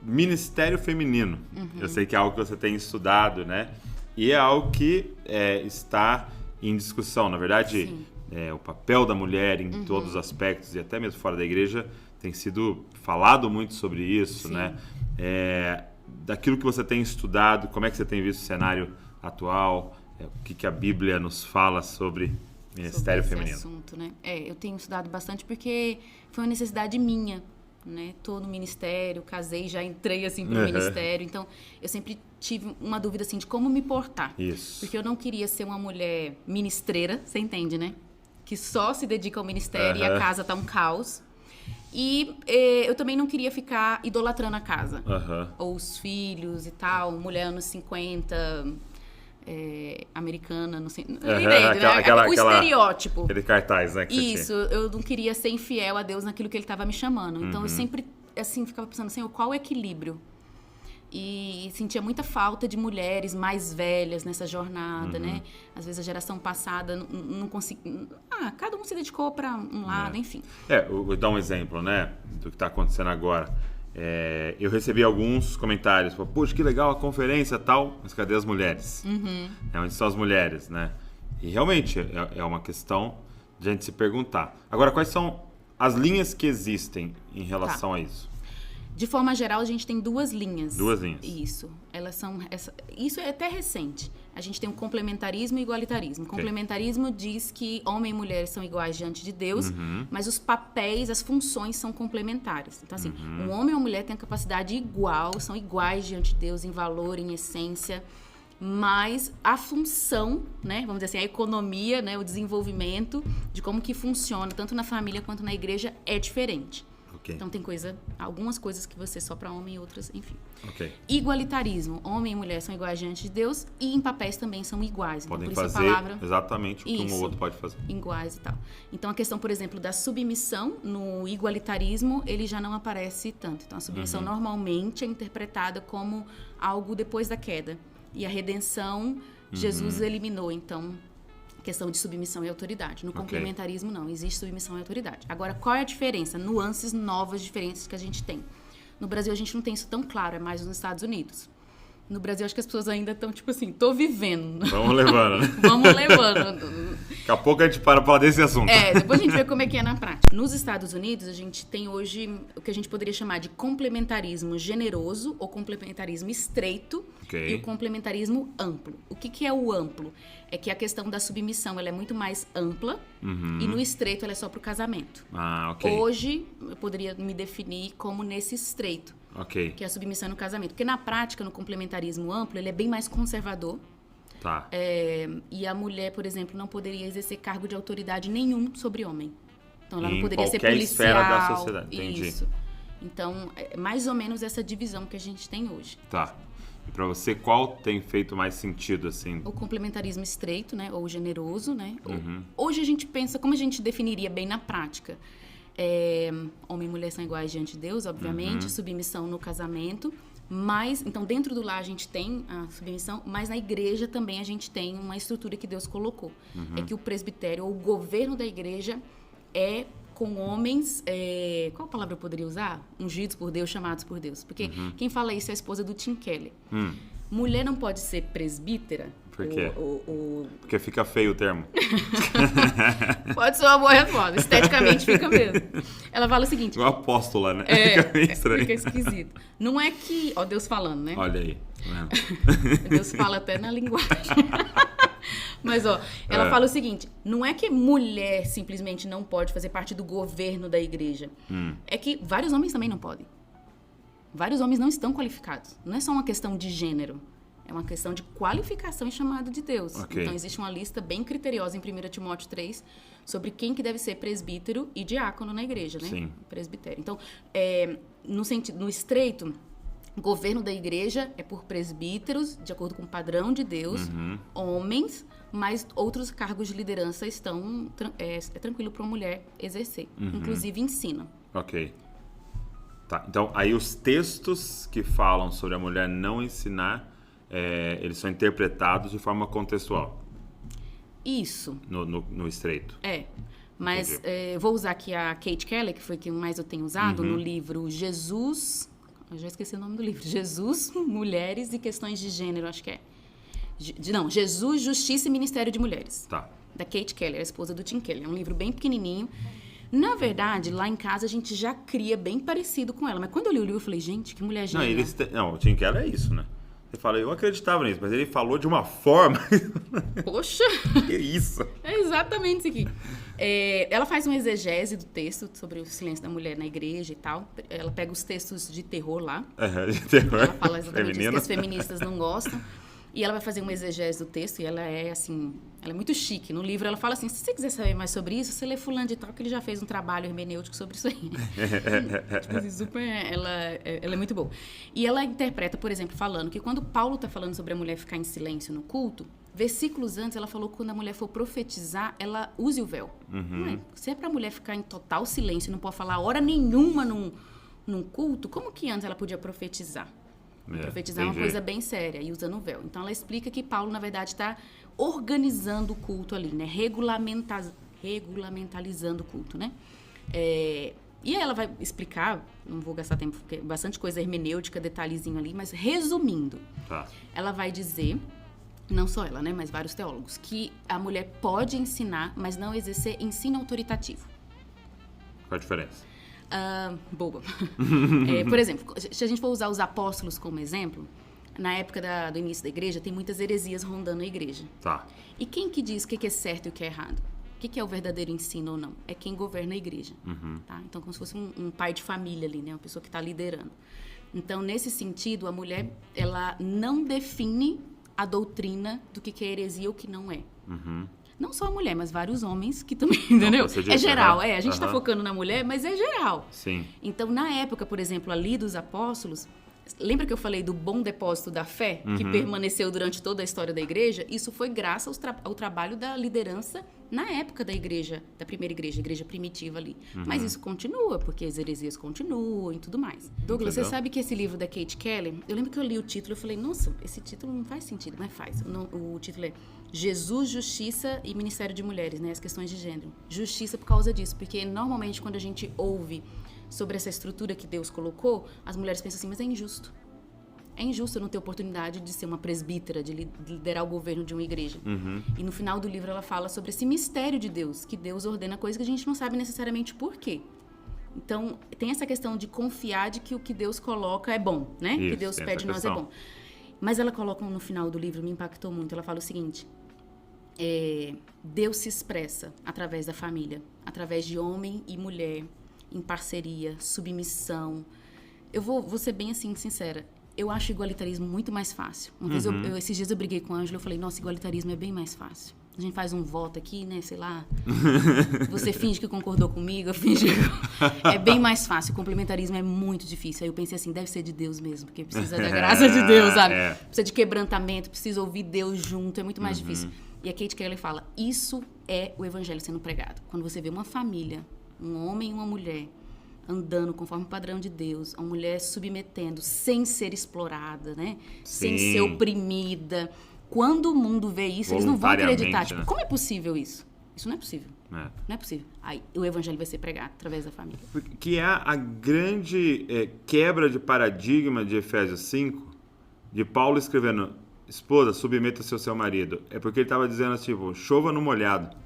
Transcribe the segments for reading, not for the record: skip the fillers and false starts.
ministério feminino. Eu sei que é algo que você tem estudado, né? E é algo que está em discussão. Na verdade, o papel da mulher em todos os aspectos, e até mesmo fora da igreja, tem sido falado muito sobre isso, né? Daquilo que você tem estudado, como é que você tem visto o cenário atual? O que a Bíblia nos fala sobre ministério feminino? Assunto, né? Eu tenho estudado bastante porque foi uma necessidade minha, né? Tô no ministério, casei, já entrei assim pro ministério, então eu sempre tive uma dúvida assim de como me portar. Isso. Porque eu não queria ser uma mulher ministreira, você entende, né? Que só se dedica ao ministério e a casa tá um caos. E eu também não queria ficar idolatrando a casa. Ou os filhos e tal, mulher anos 50, americana, não sei. O estereótipo. Aquele cartaz, né? Isso, eu não queria ser infiel a Deus naquilo que ele estava me chamando. Então eu sempre, assim, ficava pensando assim, qual o equilíbrio? E sentia muita falta de mulheres mais velhas nessa jornada, né? Às vezes a geração passada não conseguia... cada um se dedicou para um lado, enfim. Eu vou dar um exemplo, né? Do que está acontecendo agora. Eu recebi alguns comentários. Poxa, que legal a conferência e tal, mas cadê as mulheres? Onde estão as mulheres, né? E realmente é uma questão de a gente se perguntar. Agora, quais são as linhas que existem em relação a isso? De forma geral, a gente tem 2 linhas. 2 linhas. Isso. Elas são... Isso é até recente. A gente tem o complementarismo e o igualitarismo. O complementarismo diz que homem e mulher são iguais diante de Deus, mas os papéis, as funções são complementares. Então, assim, um homem e uma mulher têm a capacidade igual, são iguais diante de Deus em valor, em essência, mas a função, né, vamos dizer assim, a economia, né, o desenvolvimento de como que funciona, tanto na família quanto na igreja, é diferente. Então tem algumas coisas que você só para homem e outras, enfim. Igualitarismo, homem e mulher são iguais diante de Deus e em papéis também são iguais. Então, podem por isso fazer a palavra, exatamente o que um ou outro pode fazer. Iguais e tal. Então a questão, por exemplo, da submissão no igualitarismo, ele já não aparece tanto. Então a submissão normalmente é interpretada como algo depois da queda. E a redenção, Jesus eliminou, então... questão de submissão e autoridade. No complementarismo, não. Existe submissão e autoridade. Agora, qual é a diferença? Nuances novas, diferentes que a gente tem. No Brasil, a gente não tem isso tão claro. É mais nos Estados Unidos. No Brasil, acho que as pessoas ainda estão, tipo assim, tô vivendo. Vamos levando, né? Vamos levando. Daqui a pouco a gente para falar desse assunto. Depois a gente vê como é que é na prática. Nos Estados Unidos, a gente tem hoje o que a gente poderia chamar de complementarismo generoso ou complementarismo estreito e o complementarismo amplo. O que é o amplo? É que a questão da submissão ela é muito mais ampla e no estreito ela é só para o casamento. Hoje, eu poderia me definir como nesse estreito. Que é a submissão no casamento. Porque na prática, no complementarismo amplo, ele é bem mais conservador. E a mulher, por exemplo, não poderia exercer cargo de autoridade nenhum sobre homem. Então, ela não poderia ser policial. Em qualquer esfera da sociedade. Entendi. Isso. Então, é mais ou menos essa divisão que a gente tem hoje. E para você, qual tem feito mais sentido, assim? O complementarismo estreito, né? Ou generoso, né? Hoje a gente pensa, como a gente definiria bem na prática? Homem e mulher são iguais diante de Deus, obviamente, submissão no casamento, mas, então, dentro do lar a gente tem a submissão, mas na igreja também a gente tem uma estrutura que Deus colocou. É que o presbitério, ou o governo da igreja, é com homens, qual palavra eu poderia usar? Ungidos por Deus, chamados por Deus. Porque quem fala isso é a esposa do Tim Keller. Mulher não pode ser presbítera. Por quê? Porque fica feio o termo. Pode ser uma boa resposta. Esteticamente fica mesmo. Ela fala o seguinte... O apóstola, né? Fica meio estranho. Fica esquisito. Não é que... Ó, Deus falando, né? Olha aí. Deus fala até na linguagem. Mas, ó, ela fala o seguinte... Não é que mulher simplesmente não pode fazer parte do governo da igreja. É que vários homens também não podem. Vários homens não estão qualificados. Não é só uma questão de gênero. É uma questão de qualificação e chamado de Deus. Então, existe uma lista bem criteriosa em 1 Timóteo 3 sobre quem que deve ser presbítero e diácono na igreja, né? Sim. Presbitério. Então, no estreito, o governo da igreja é por presbíteros, de acordo com o padrão de Deus, homens, mas outros cargos de liderança estão... É tranquilo para uma mulher exercer. Inclusive, ensino. Então, aí os textos que falam sobre a mulher não ensinar... eles são interpretados de forma contextual. Isso. No estreito. Mas vou usar aqui a Kate Keller, que foi quem mais eu tenho usado, no livro Jesus... eu já esqueci o nome do livro. Jesus, Mulheres e Questões de Gênero, acho que é. Não, Jesus, Justiça e Ministério de Mulheres. Tá. Da Kate Keller, a esposa do Tim Keller. É um livro bem pequenininho. Na verdade, lá em casa a gente já cria bem parecido com ela. Mas quando eu li o livro, eu falei, gente, que mulher gênia. Não, o Tim Keller é isso, né? Você fala, eu acreditava nisso, mas ele falou de uma forma... Poxa! Que isso? É exatamente isso aqui. Ela faz uma exegese do texto sobre o silêncio da mulher na igreja e tal. Ela pega os textos de terror lá. De terror. Ela fala exatamente isso que as feministas não gostam. E ela vai fazer uma exegese do texto e ela é, assim, ela é muito chique. No livro ela fala assim, se você quiser saber mais sobre isso, você lê fulano de tal, que ele já fez um trabalho hermenêutico sobre isso aí. Tipo assim, super, ela é muito boa. E ela interpreta, por exemplo, falando que quando Paulo está falando sobre a mulher ficar em silêncio no culto, versículos antes ela falou que quando a mulher for profetizar, ela use o véu. Uhum. Se é para a mulher ficar em total silêncio, não pode falar hora nenhuma num culto, como que antes ela podia profetizar? Profetizar é uma coisa bem séria e usando o véu. Então, ela explica que Paulo, na verdade, está organizando o culto ali, né? Regulamentalizando o culto, né? E aí ela vai explicar, não vou gastar tempo, porque é bastante coisa hermenêutica, detalhezinho ali, mas resumindo, ela vai dizer, não só ela, né? Mas vários teólogos, que a mulher pode ensinar, mas não exercer ensino autoritativo. Qual a diferença? Boba. Por exemplo, se a gente for usar os apóstolos como exemplo, na época do início da igreja, tem muitas heresias rondando a igreja. Tá. E quem que diz o que é certo e o que é errado? O que é o verdadeiro ensino ou não? É quem governa a igreja. Uhum. Tá? Então, como se fosse um pai de família ali, né? Uma pessoa que está liderando. Então, nesse sentido, a mulher, ela não define a doutrina do que é heresia ou que não é. Uhum. Não só a mulher, mas vários homens que também, entendeu? É geral, a gente está focando na mulher, mas é geral. Sim. Então, na época, por exemplo, ali dos apóstolos, lembra que eu falei do bom depósito da fé, que permaneceu durante toda a história da igreja? Isso foi graças ao trabalho da liderança na época da igreja, da primeira igreja, a igreja primitiva ali. Mas isso continua, porque as heresias continuam e tudo mais. Douglas, você sabe que esse livro da Kate Keller, eu lembro que eu li o título e falei, nossa, esse título não faz sentido, mas faz. O título é Jesus, Justiça e Ministério de Mulheres, né? As questões de gênero. Justiça por causa disso, porque normalmente quando a gente ouve sobre essa estrutura que Deus colocou, as mulheres pensam assim, mas é injusto. É injusto eu não ter oportunidade de ser uma presbítera, de liderar o governo de uma igreja. Uhum. E no final do livro ela fala sobre esse mistério de Deus, que Deus ordena coisas que a gente não sabe necessariamente por quê. Então, tem essa questão de confiar de que o que Deus coloca é bom, né? O que Deus pede de nós é bom. Mas ela coloca no final do livro, me impactou muito, ela fala o seguinte, Deus se expressa através da família, através de homem e mulher, em parceria, submissão. Eu vou ser bem assim, sincera. Eu acho igualitarismo muito mais fácil. Uma vez esses dias eu briguei com a Ângela, eu falei, nossa, igualitarismo é bem mais fácil. A gente faz um voto aqui, né, sei lá. Você finge que concordou comigo, eu finge que... É bem mais fácil. O complementarismo é muito difícil. Aí eu pensei assim, deve ser de Deus mesmo, porque precisa da graça de Deus, sabe? Precisa de quebrantamento, precisa ouvir Deus junto, é muito mais difícil. E a Kate Keller fala, isso é o evangelho sendo pregado. Quando você vê uma família, um homem e uma mulher, andando conforme o padrão de Deus, uma mulher submetendo, sem ser explorada, né? Sim. Sem ser oprimida. Quando o mundo vê isso, eles não vão acreditar. Tipo, como é possível isso? Isso não é possível. Não é possível. Aí o evangelho vai ser pregado através da família. Que é a grande quebra de paradigma de Efésios 5, de Paulo escrevendo, esposa, submeta-se ao seu marido. É porque ele estava dizendo assim, tipo, chova no molhado.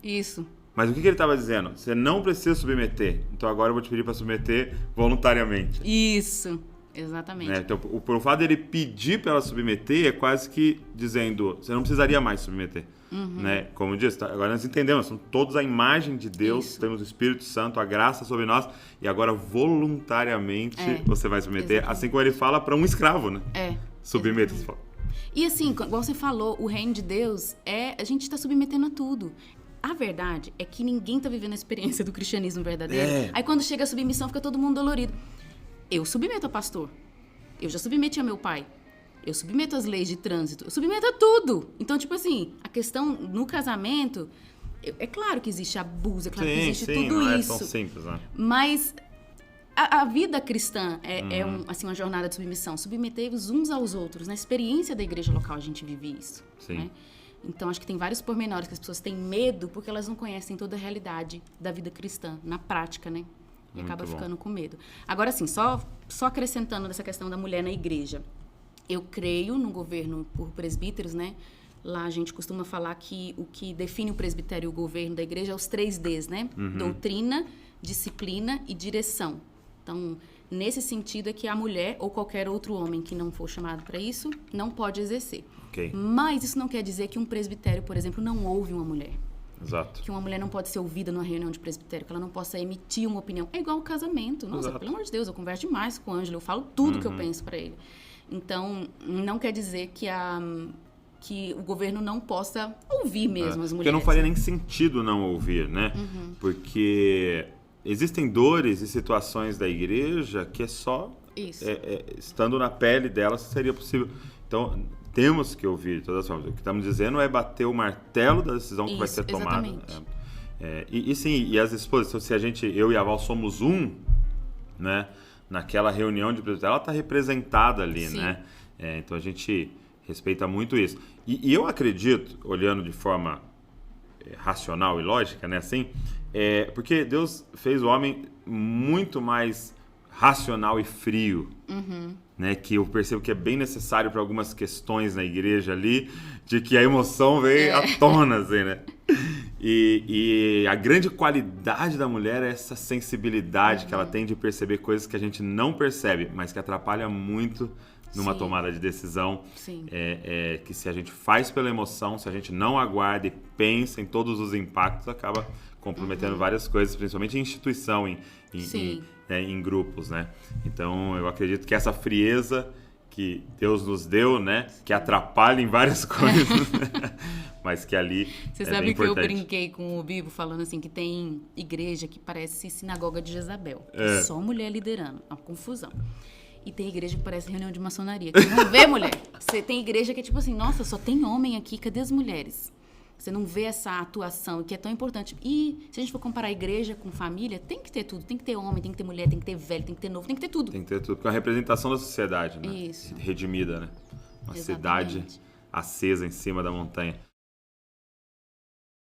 Isso. Mas o que ele estava dizendo? Você não precisa submeter. Então agora eu vou te pedir para submeter voluntariamente. Isso, exatamente. Então, por fato dele pedir para ela submeter, é quase que dizendo, você não precisaria mais submeter. Né? Como eu disse, agora nós entendemos, são todos a imagem de Deus, isso. Temos o Espírito Santo, a graça sobre nós, e agora voluntariamente você vai submeter, exatamente. Assim como ele fala para um escravo, né? Submeta-se. E assim, igual você falou, o reino de Deus a gente está submetendo a tudo. A verdade é que ninguém tá vivendo a experiência do cristianismo verdadeiro. Aí quando chega a submissão, fica todo mundo dolorido. Eu submeto ao pastor. Eu já submeti ao meu pai. Eu submeto às leis de trânsito. Eu submeto a tudo. Então, tipo assim, a questão no casamento... É claro que existe abuso, é claro que existe tudo não isso. É tão simples, né? Mas a vida cristã assim, uma jornada de submissão. Submeter-vos uns aos outros. Na experiência da igreja local a gente vive isso. Sim. Né? Então, acho que tem vários pormenores que as pessoas têm medo porque elas não conhecem toda a realidade da vida cristã, na prática, né? E acaba ficando com medo. Agora, assim, só acrescentando nessa questão da mulher na igreja. Eu creio no governo por presbíteros, né? Lá a gente costuma falar que o que define o presbitério e o governo da igreja é os 3 Ds, né? Doutrina, disciplina e direção. Então, nesse sentido é que a mulher ou qualquer outro homem que não for chamado para isso não pode exercer. Okay. Mas isso não quer dizer que um presbitério, por exemplo, não ouve uma mulher. Exato. Que uma mulher não pode ser ouvida numa reunião de presbitério, que ela não possa emitir uma opinião. É igual ao casamento. Nossa, pelo amor de Deus, eu converso demais com o Ângelo, eu falo tudo que eu penso para ele. Então, não quer dizer que o governo não possa ouvir mesmo as mulheres. Porque não faria nem sentido não ouvir, né? Porque existem dores e situações da igreja que é só estando na pele delas seria possível. Então, temos que ouvir de todas as formas. O que estamos dizendo é bater o martelo da decisão que vai ser tomada. E sim, e as esposas, então, se eu e a Val somos né? Naquela reunião de presbitério, ela está representada ali, né? Então a gente respeita muito isso. E eu acredito, olhando de forma racional e lógica, né? Assim, porque Deus fez o homem muito mais racional e frio, né? Que eu percebo que é bem necessário para algumas questões na igreja ali, de que a emoção veio à tona, assim, né? E a grande qualidade da mulher é essa sensibilidade que ela tem de perceber coisas que a gente não percebe, mas que atrapalha muito numa tomada de decisão. Que se a gente faz pela emoção, se a gente não aguarda e pensa em todos os impactos, acaba comprometendo várias coisas, principalmente em instituição, em grupos, né? Então, eu acredito que essa frieza que Deus nos deu, né? Que atrapalha em várias coisas, mas que ali Você sabe que eu brinquei com o Bibo falando assim que tem igreja que parece sinagoga de Jezabel. Só mulher liderando. Uma confusão. E tem igreja que parece reunião de maçonaria. Que não vê mulher. Você tem igreja que é tipo assim, nossa, só tem homem aqui, cadê as mulheres? Você não vê essa atuação que é tão importante. E se a gente for comparar igreja com família, tem que ter tudo. Tem que ter homem, tem que ter mulher, tem que ter velho, tem que ter novo, tem que ter tudo. Tem que ter tudo. Porque é uma representação da sociedade, né? Isso. Redimida, né? Uma cidade acesa em cima da montanha.